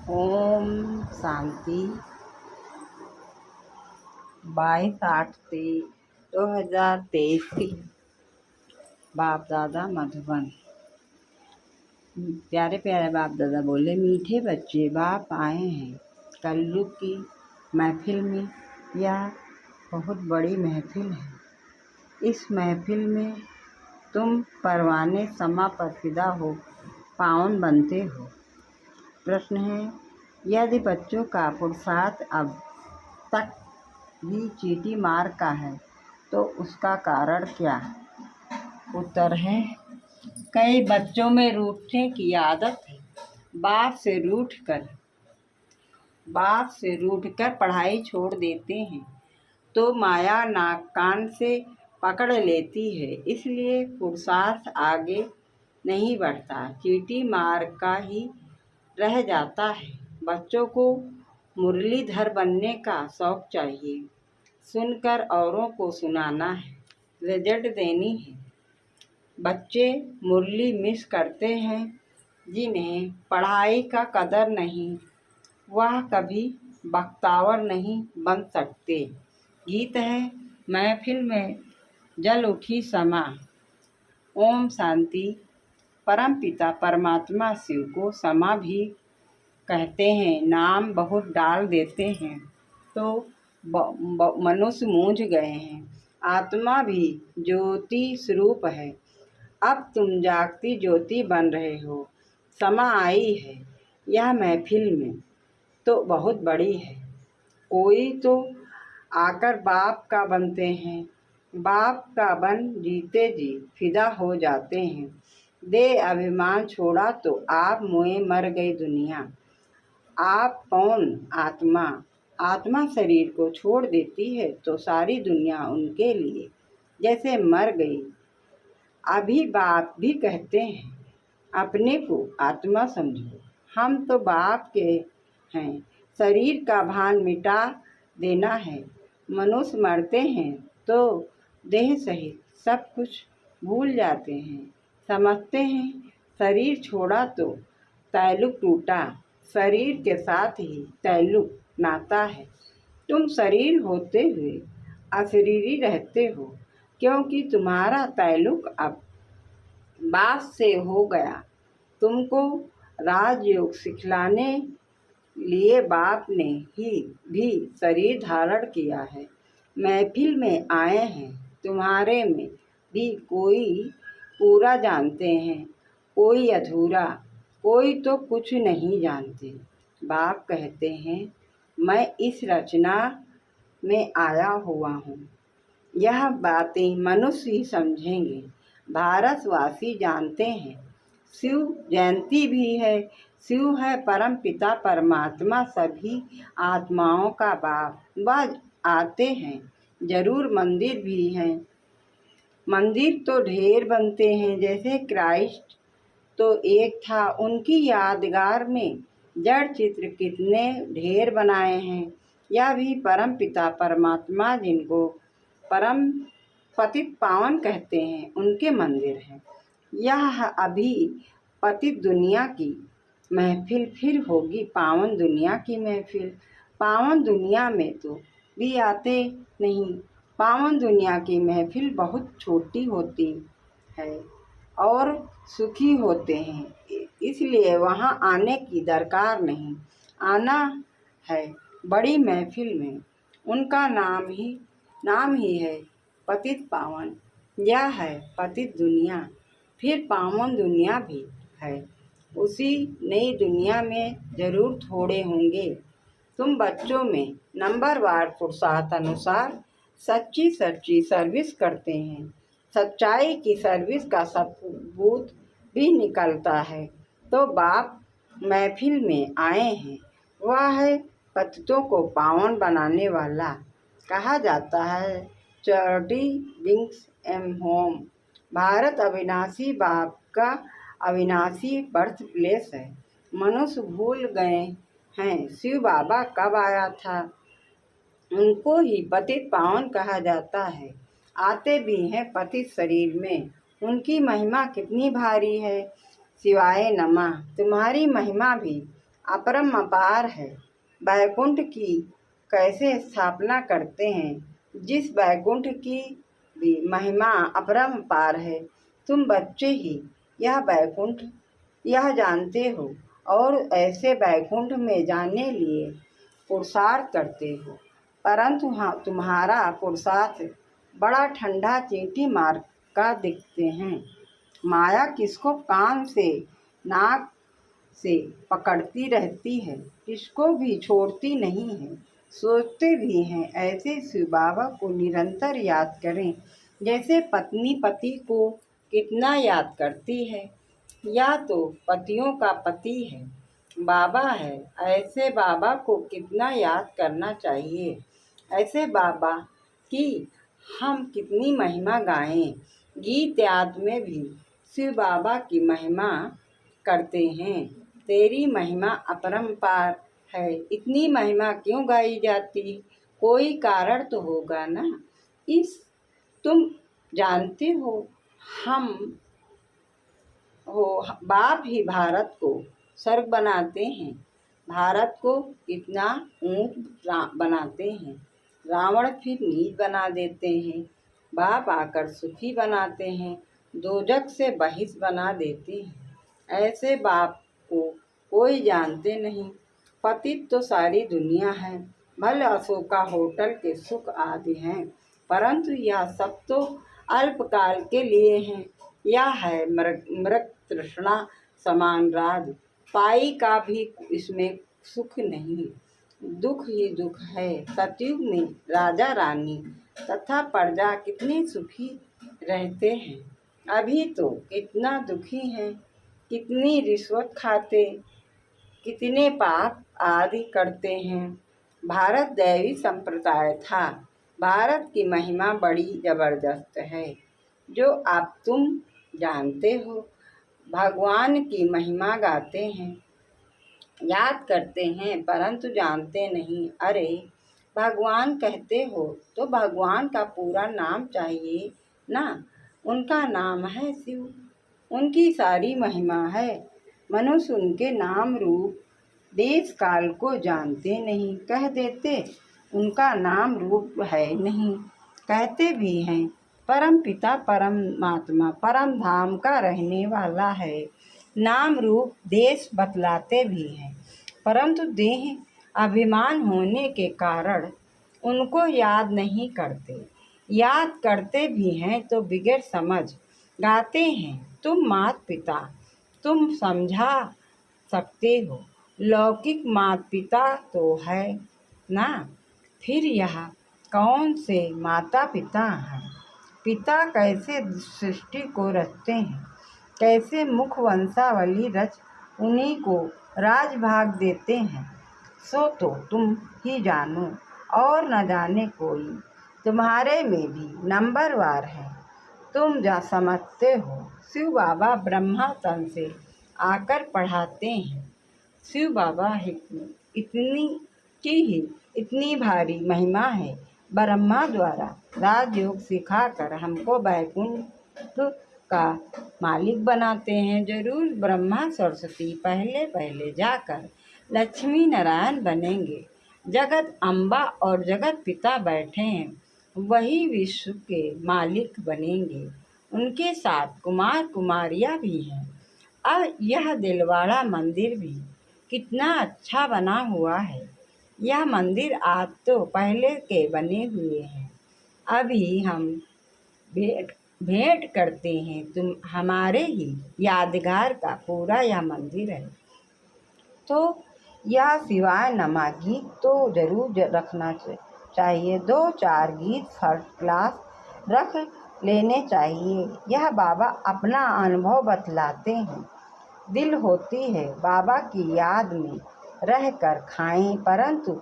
ओम शांति। 22/8/2023 की बाप दादा मधुबन। प्यारे प्यारे बाप दादा बोले, मीठे बच्चे, बाप आए हैं कलयुग की महफिल में। यह बहुत बड़ी महफिल है। इस महफिल में तुम परवाने समा पर फिदा हो, पावन बनते हो। प्रश्न है, यदि बच्चों का पुरुषार्थ अब तक भी चीटी मार का है तो उसका कारण क्या? उत्तर है, कई बच्चों में रूठने की आदत है। बाप से रूठकर पढ़ाई छोड़ देते हैं तो माया नाक कान से पकड़ लेती है, इसलिए पुरुषार्थ आगे नहीं बढ़ता, चीटी मार का ही रह जाता है। बच्चों को मुरलीधर बनने का शौक चाहिए, सुनकर औरों को सुनाना है, रिजल्ट देनी है। बच्चे मुरली मिस करते हैं, जिन्हें पढ़ाई का कदर नहीं, वह कभी बख्तावर नहीं बन सकते। गीत है, महफिल में जल उठी समा। ओम शांति। परमपिता परमात्मा शिव को समा भी कहते हैं। नाम बहुत डाल देते हैं तो मनुष्य मूंझ गए हैं। आत्मा भी ज्योति स्वरूप है। अब तुम जागती ज्योति बन रहे हो। समा आई है यह महफिल में तो बहुत बड़ी है। कोई तो आकर बाप का बनते हैं, बाप का बन जीते जी फिदा हो जाते हैं। दे अभिमान छोड़ा तो आप मुए मर गई दुनिया। आप कौन? आत्मा। आत्मा शरीर को छोड़ देती है तो सारी दुनिया उनके लिए जैसे मर गई। अभी बाप भी कहते हैं, अपने को आत्मा समझो, हम तो बाप के हैं। शरीर का भान मिटा देना है। मनुष्य मरते हैं तो देह सहित सब कुछ भूल जाते हैं। समझते हैं शरीर छोड़ा तो ताल्लुक टूटा, शरीर के साथ ही ताल्लुक नाता है। तुम शरीर होते हुए अशरीरी रहते हो, क्योंकि तुम्हारा ताल्लुक अब बाप से हो गया। तुमको राजयोग सिखलाने लिए बाप ने ही भी शरीर धारण किया है। महफिल में आए हैं, तुम्हारे में भी कोई पूरा जानते हैं, कोई अधूरा, कोई तो कुछ नहीं जानते। बाप कहते हैं, मैं इस रचना में आया हुआ हूँ। यह बातें मनुष्य ही समझेंगे। भारतवासी जानते हैं, शिव जयंती भी है। शिव है परम पिता परमात्मा, सभी आत्माओं का बाप। वह आते हैं जरूर। मंदिर भी हैं, मंदिर तो ढेर बनते हैं। जैसे क्राइस्ट तो एक था, उनकी यादगार में जड़ चित्र कितने ढेर बनाए हैं। यह भी परम पिता परमात्मा, जिनको परम पतित पावन कहते हैं, उनके मंदिर हैं। यह अभी पतित दुनिया की महफिल फिर होगी पावन दुनिया की महफिल। पावन दुनिया में तो भी आते नहीं। पावन दुनिया की महफिल बहुत छोटी होती है और सुखी होते हैं, इसलिए वहाँ आने की दरकार नहीं। आना है बड़ी महफिल में। उनका नाम ही है पतित पावन। यह है पतित दुनिया, फिर पावन दुनिया भी है। उसी नई दुनिया में जरूर थोड़े होंगे। तुम बच्चों में नंबरवार पुरुषार्थ अनुसार सच्ची सर्विस करते हैं। सच्चाई की सर्विस का सबूत भी निकलता है तो बाप महफिल में आए हैं। वह है पतितों को पावन बनाने वाला। कहा जाता है, charity brings am home. Bharat अविनाशी बाप का अविनाशी बर्थ प्लेस है। मनुष्य भूल गए हैं शिव बाबा कब आया था। उनको ही पतित पावन कहा जाता है। आते भी हैं पतित शरीर में। उनकी महिमा कितनी भारी है। शिवाय नमः। तुम्हारी महिमा भी अपरम अपार है। वैकुंठ की कैसे स्थापना करते हैं, जिस वैकुंठ की भी महिमा अपरम अपार है। तुम बच्चे ही यह जानते हो और ऐसे वैकुंठ में जाने लिए पुरुषार्थ करते हो, परंतु तुम्हारा पुरुषार्थ बड़ा ठंडा चींटी मार का दिखते हैं। माया किसको कान से नाक से पकड़ती रहती है, किसको भी छोड़ती नहीं है। सोचते भी हैं ऐसे शिव बाबा को निरंतर याद करें, जैसे पत्नी पति को कितना याद करती है। या तो पतियों का पति है, बाबा है, ऐसे बाबा को कितना याद करना चाहिए। ऐसे बाबा की हम कितनी महिमा गाएं। गीत याद में भी शिव बाबा की महिमा करते हैं। तेरी महिमा अपरंपार है, इतनी महिमा क्यों गाई जाती, कोई कारण तो होगा ना। तुम जानते हो हम बाप ही भारत को स्वर्ग बनाते हैं, भारत को इतना ऊंट बनाते हैं, रावण फिर नीच बना देते हैं, बाप आकर सुखी बनाते हैं, दोजख से बहिष्ठ बना देते हैं। ऐसे बाप को कोई जानते नहीं। पतित तो सारी दुनिया है, भले अशोका होटल के सुख आदि हैं, परंतु यह सब तो अल्पकाल के लिए हैं। यह है मृग तृष्णा समान राज, पाई का भी इसमें सुख नहीं, दुख ही दुख है। सतयुग में राजा रानी तथा प्रजा कितने सुखी रहते हैं, अभी तो कितना दुखी हैं, कितनी रिश्वत खाते, कितने पाप आदि करते हैं। भारत दैवी संप्रदाय था। भारत की महिमा बड़ी जबरदस्त है, जो आप तुम जानते हो। भगवान की महिमा गाते हैं, याद करते हैं, परंतु जानते नहीं। अरे भगवान कहते हो तो भगवान का पूरा नाम चाहिए ना। उनका नाम है शिव, उनकी सारी महिमा है। मनुष्य उनके नाम रूप देश काल को जानते नहीं, कह देते उनका नाम रूप है नहीं। कहते भी हैं परम पिता परमात्मा परम धाम का रहने वाला है, नाम रूप देश बतलाते भी हैं, परंतु देह अभिमान होने के कारण उनको याद नहीं करते। याद करते भी हैं तो बिगड़ समझ गाते हैं। तुम माता पिता तुम समझा सकते हो, लौकिक माता पिता तो है ना, फिर यह कौन से माता पिता हैं। पिता कैसे सृष्टि को रचते हैं, कैसे मुख वंशावली रच उन्हीं को राजभाग देते हैं, सो तो तुम ही जानो और न जाने कोई। तुम्हारे में भी नंबरवार है, तुम जा समझते हो। शिव बाबा ब्रह्मा तन से आकर पढ़ाते हैं। शिव बाबा इतनी भारी महिमा है, ब्रह्मा द्वारा राजयोग सिखाकर हमको वैकुंठ का मालिक बनाते हैं। जरूर ब्रह्मा सरस्वती पहले जाकर लक्ष्मी नारायण बनेंगे। जगत अम्बा और जगत पिता बैठे हैं, वही विश्व के मालिक बनेंगे। उनके साथ कुमार कुमारियाँ भी हैं। अब यह दिलवाड़ा मंदिर भी कितना अच्छा बना हुआ है। यह मंदिर आज तो पहले के बने हुए हैं। अभी हम भेंट करते हैं, तुम हमारे ही यादगार का पूरा यह मंदिर है। तो यह सिवाय नमा गीत तो जरूर रखना चाहिए, 2-4 गीत फर्स्ट क्लास रख लेने चाहिए। यह बाबा अपना अनुभव बतलाते हैं। दिल होती है बाबा की याद में रह कर खाएं, परंतु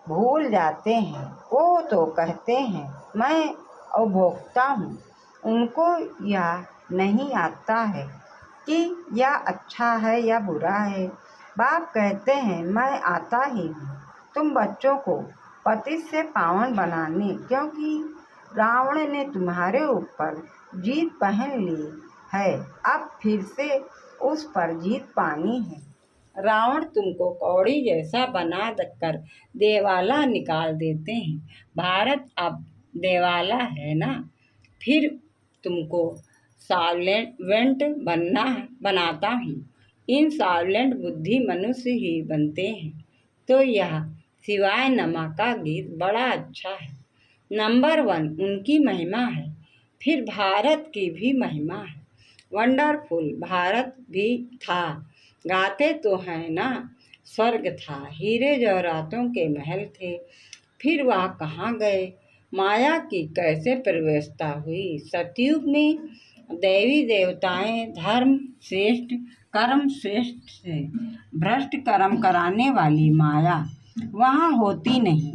भूल जाते हैं। वो तो कहते हैं मैं उपभोक्ता हूँ, उनको यह नहीं आता है कि यह अच्छा है या बुरा है। बाप कहते हैं मैं आता ही हूँ तुम बच्चों को पतित से पावन बनाने, क्योंकि रावण ने तुम्हारे ऊपर जीत पहन ली है, अब फिर से उस पर जीत पानी है। रावण तुमको कौड़ी जैसा बना कर देवाला निकाल देते हैं। भारत अब देवाला है ना, फिर तुमको सॉल्वेंट बनाता हूँ। इन सॉल्वेंट बुद्धि मनुष्य ही बनते हैं। तो यह सिवाय नमक का गीत बड़ा अच्छा है। नंबर 1 उनकी महिमा है, फिर भारत की भी महिमा है। वंडरफुल भारत भी था, गाते तो हैं ना, स्वर्ग था, हीरे जवाहरातों के महल थे। फिर वह कहाँ गए, माया की कैसे प्रवेशता हुई। सतयुग में देवी देवताएं धर्म श्रेष्ठ कर्म श्रेष्ठ से भ्रष्ट कर्म कराने वाली माया वहाँ होती नहीं,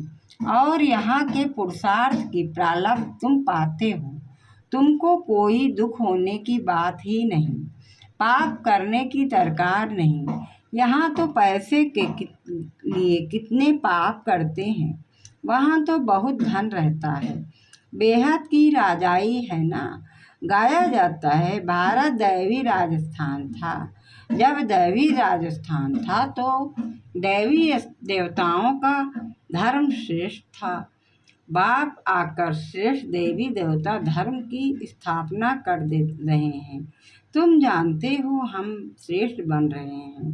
और यहाँ के पुरुषार्थ की प्रारब्ध तुम पाते हो। तुमको कोई दुख होने की बात ही नहीं, पाप करने की दरकार नहीं। यहाँ तो पैसे के लिए कितने पाप करते हैं, वहाँ तो बहुत धन रहता है, बेहद की राजाई है ना। गाया जाता है भारत दैवी राजस्थान था। जब दैवी राजस्थान था तो दैवी देवताओं का धर्म श्रेष्ठ था। बाप आकर श्रेष्ठ देवी देवता धर्म की स्थापना कर दे रहे हैं। तुम जानते हो हम श्रेष्ठ बन रहे हैं,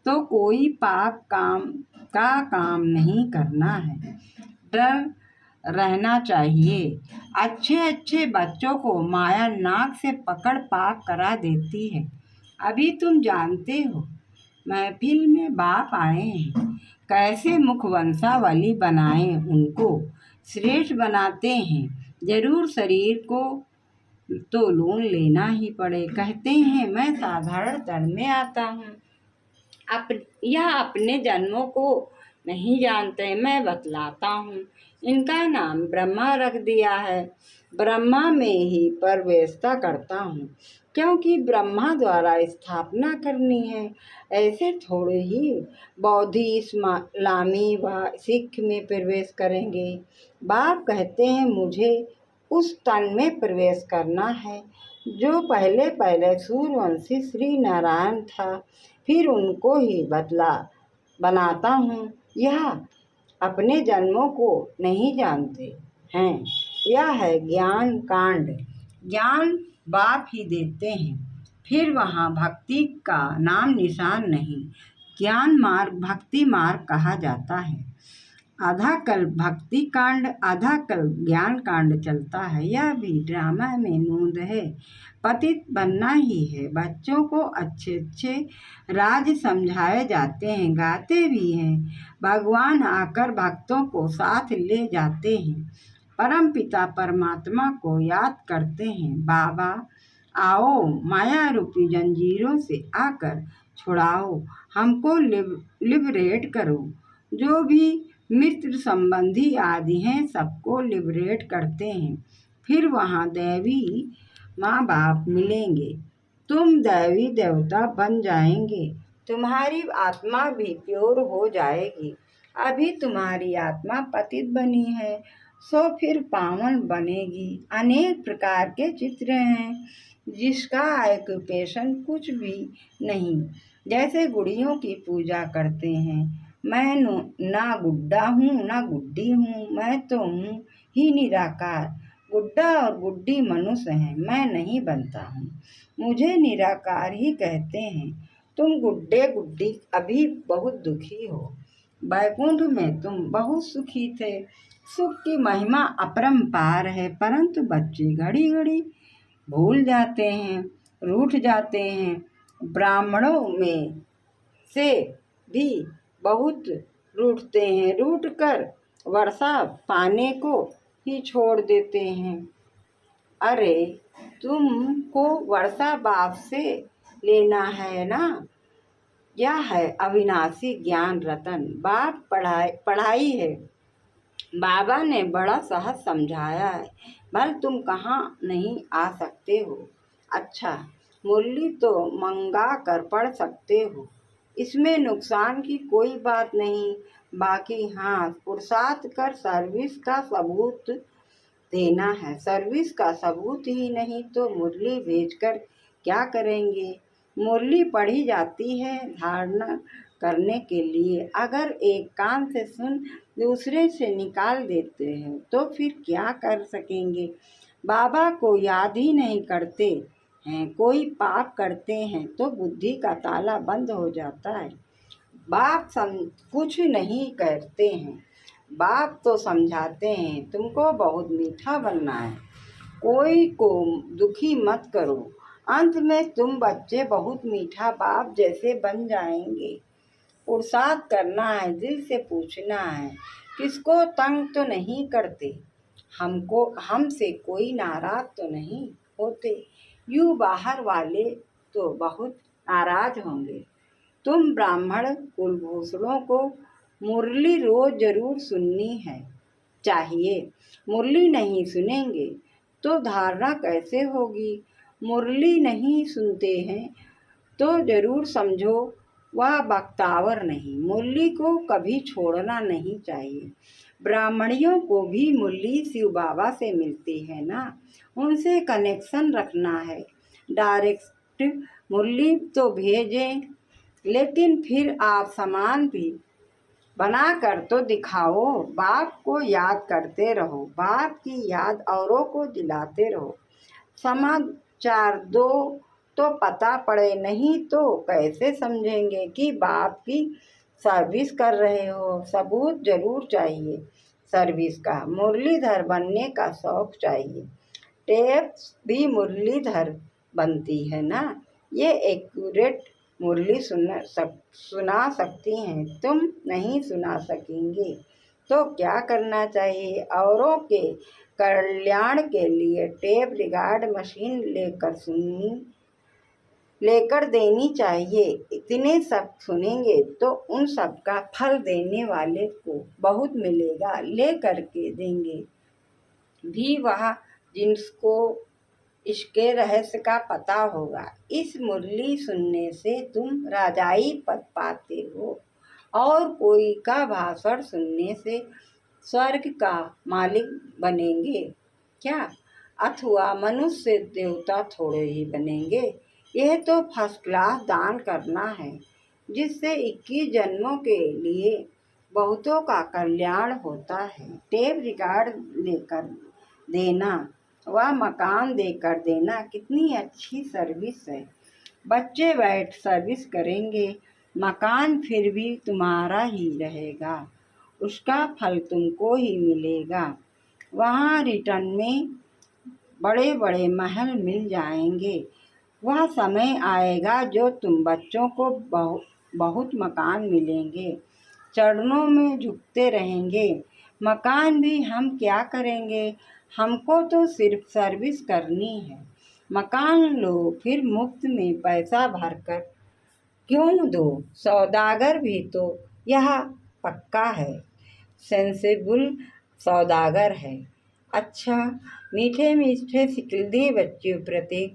तो कोई पाप काम नहीं करना है, डर रहना चाहिए। अच्छे अच्छे बच्चों को माया नाक से पकड़ पाप करा देती है। अभी तुम जानते हो महफिल में बाप आए हैं, कैसे मुखवंशावली बनाए उनको श्रेष्ठ बनाते हैं। जरूर शरीर को तो लोन लेना ही पड़े। कहते हैं मैं साधारण तन में आता हूँ, यह अपने जन्मों को नहीं जानते, मैं बतलाता हूँ। इनका नाम ब्रह्मा रख दिया है, ब्रह्मा में ही प्रवेशता करता हूँ, क्योंकि ब्रह्मा द्वारा स्थापना करनी है। ऐसे थोड़े ही बौद्धि इस्लामी व सिख में प्रवेश करेंगे। बाप कहते हैं मुझे उस तन में प्रवेश करना है जो पहले पहले सूर्यवंशी श्री नारायण था, फिर उनको ही बनाता हूँ। यह अपने जन्मों को नहीं जानते हैं। यह है ज्ञान कांड, ज्ञान बाप ही देते हैं, फिर वहाँ भक्ति का नाम निशान नहीं। ज्ञान मार्ग भक्ति मार्ग कहा जाता है। आधा कल भक्ति कांड आधा कल ज्ञान कांड चलता है। यह भी ड्रामा में नूंद है, पतित बनना ही है। बच्चों को अच्छे अच्छे राज समझाए जाते हैं, गाते भी हैं। भगवान आकर भक्तों को साथ ले जाते हैं, परम पिता परमात्मा को याद करते हैं। बाबा आओ माया रूपी जंजीरों से आकर छुड़ाओ, हमको लिबरेट करो। जो भी मित्र संबंधी आदि हैं सबको लिबरेट करते हैं। फिर वहाँ देवी माँ बाप मिलेंगे, तुम देवी देवता बन जाएंगे, तुम्हारी आत्मा भी प्योर हो जाएगी। अभी तुम्हारी आत्मा पतित बनी है, सो फिर पावन बनेगी। अनेक प्रकार के चित्र हैं जिसका ऑक्यूपेशन कुछ भी नहीं। जैसे गुड़ियों की पूजा करते हैं, मैं ना गुड्डा हूँ ना गुड्डी हूँ, मैं तो हूँ ही निराकार। गुड्डा और गुड्डी मनुष्य हैं, मैं नहीं बनता हूँ, मुझे निराकार ही कहते हैं। तुम गुड्डे गुड्डी अभी बहुत दुखी हो, बैकुंठ में तुम बहुत सुखी थे। सुख की महिमा अपरंपार है, परंतु बच्चे घड़ी घड़ी भूल जाते हैं, रूठ जाते हैं। ब्राह्मणों में से भी बहुत रूठते हैं, रूठ कर वर्षा पाने को ही छोड़ देते हैं। अरे तुमको वर्षा बाप से लेना है ना। यह है अविनाशी ज्ञान रतन, बाप पढ़ाई है। बाबा ने बड़ा सहज समझाया है, भल तुम कहाँ नहीं आ सकते हो। अच्छा मुरली तो मंगा कर पढ़ सकते हो, इसमें नुकसान की कोई बात नहीं। बाकी हाँ पुरुषार्थ कर सर्विस का सबूत देना है। सर्विस का सबूत ही नहीं तो मुरली भेजकर क्या करेंगे। मुरली पढ़ी जाती है धारणा करने के लिए। अगर एक कान से सुन दूसरे से निकाल देते हैं तो फिर क्या कर सकेंगे। बाबा को याद ही नहीं करते हैं, कोई पाप करते हैं तो बुद्धि का ताला बंद हो जाता है। बाप कुछ नहीं करते हैं, बाप तो समझाते हैं तुमको बहुत मीठा बनना है, कोई को दुखी मत करो, अंत में तुम बच्चे बहुत मीठा बाप जैसे बन जाएंगे। पुरुषार्थ करना है, दिल से पूछना है, किसको तंग तो नहीं करते, हमसे कोई नाराज तो नहीं होते। यूँ बाहर वाले तो बहुत नाराज होंगे। तुम ब्राह्मण कुलभूषणों को मुरली रोज जरूर सुननी है चाहिए। मुरली नहीं सुनेंगे तो धारणा कैसे होगी। मुरली नहीं सुनते हैं तो जरूर समझो वह बख्तावर नहीं। मुरली को कभी छोड़ना नहीं चाहिए। ब्राह्मणियों को भी मुरली शिव बाबा से मिलती है ना, उनसे कनेक्शन रखना है। डायरेक्ट मुरली तो भेजें, लेकिन फिर आप सामान भी बना कर तो दिखाओ। बाप को याद करते रहो, बाप की याद औरों को दिलाते रहो। समाचार दो तो पता पड़े, नहीं तो कैसे समझेंगे कि बाप की सर्विस कर रहे हो। सबूत जरूर चाहिए सर्विस का। मुरलीधर बनने का शौक चाहिए। टेप भी मुरलीधर बनती है ना, ये एक्यूरेट मुरली सुना सकती हैं, तुम नहीं सुना सकेंगे तो क्या करना चाहिए। औरों के कल्याण के लिए टेप रिकॉर्ड मशीन लेकर देनी चाहिए। इतने सब सुनेंगे तो उन सब का फल देने वाले को बहुत मिलेगा। ले करके देंगे भी वह जिनको इसके रहस्य का पता होगा। इस मुरली सुनने से तुम राजाई पद पाते हो और कोई का भाषण सुनने से स्वर्ग का मालिक बनेंगे क्या, अथवा मनुष्य देवता थोड़े ही बनेंगे। यह तो फर्स्ट क्लास दान करना है जिससे 21 जन्मों के लिए बहुतों का कल्याण होता है। टेप रिकॉर्ड लेकर देना व मकान देकर देना कितनी अच्छी सर्विस है। बच्चे बैठ सर्विस करेंगे, मकान फिर भी तुम्हारा ही रहेगा, उसका फल तुमको ही मिलेगा। वहाँ रिटर्न में बड़े बड़े महल मिल जाएंगे। वह समय आएगा जो तुम बच्चों को बहुत मकान मिलेंगे, चरणों में झुकते रहेंगे। मकान भी हम क्या करेंगे, हमको तो सिर्फ सर्विस करनी है। मकान लो फिर मुफ्त में पैसा भरकर क्यों दो, सौदागर भी तो यह पक्का है, सेंसिबल सौदागर है। अच्छा, मीठे मीठे सिकलदी बच्चों प्रति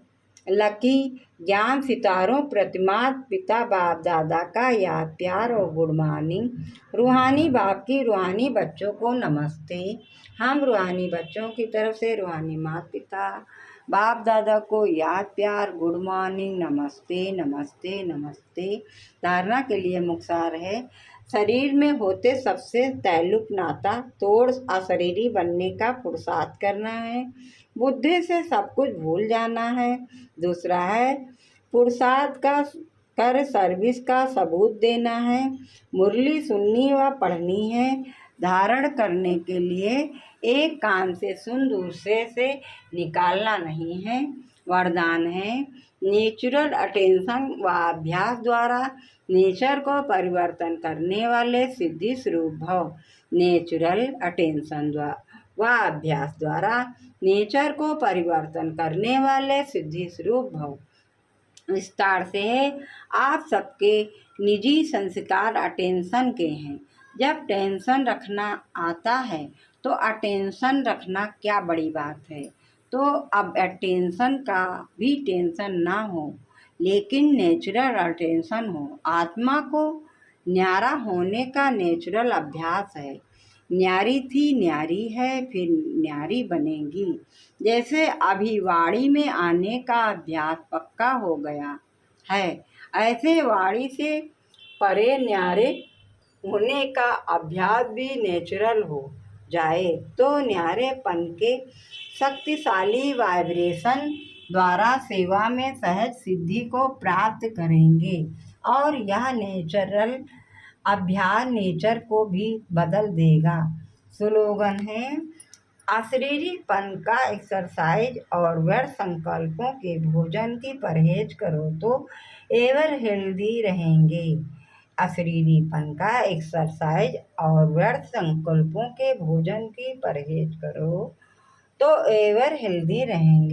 लकी ज्ञान सितारों प्रतिमात पिता बाप दादा का याद प्यार और गुड मॉर्निंग। रूहानी बाप की रूहानी बच्चों को नमस्ते। हम रूहानी बच्चों की तरफ से रूहानी माता पिता बाप दादा को याद प्यार गुड मॉर्निंग, नमस्ते नमस्ते नमस्ते। धारणा के लिए मुख्तार है। शरीर में होते सबसे तैल्लुक नाता तोड़ अशरीरी बनने का पुरुषार्थ करना है। बुद्धि से सब कुछ भूल जाना है। दूसरा है पुरुषार्थ का कर सर्विस का सबूत देना है। मुरली सुननी व पढ़नी है। धारण करने के लिए एक कान से सुन दूसरे से निकालना नहीं है। वरदान है नेचुरल अटेंशन व अभ्यास द्वारा नेचर को परिवर्तन करने वाले सिद्धि स्वरूप भव। नेचुरल अटेंशन व अभ्यास द्वारा नेचर को परिवर्तन करने वाले सिद्धि स्वरूप भव। विस्तार से आप सबके निजी संस्कार अटेंशन के हैं। जब टेंशन रखना आता है तो अटेंशन रखना क्या बड़ी बात है। तो अब अटेंशन का भी टेंशन ना हो, लेकिन नेचुरल अटेंशन हो। आत्मा को न्यारा होने का नेचुरल अभ्यास है। न्यारी थी, न्यारी है, फिर न्यारी बनेगी। जैसे अभी वाणी में आने का अभ्यास पक्का हो गया है। ऐसे वाणी से परे न्यारे होने का अभ्यास भी नेचुरल हो जाए तो न्यारेपन के शक्तिशाली वाइब्रेशन द्वारा सेवा में सहज सिद्धि को प्राप्त करेंगे और यह नेचुरल अभ्यास नेचर को भी बदल देगा। स्लोगन है, अशरीरीपन का एक्सरसाइज और व्यर्थ संकल्पों के भोजन की परहेज करो तो एवर हेल्दी रहेंगे। अशरीरीपन का एक्सरसाइज और व्यर्थ संकल्पों के भोजन की परहेज करो तो एवर हेल्दी रहेंगे।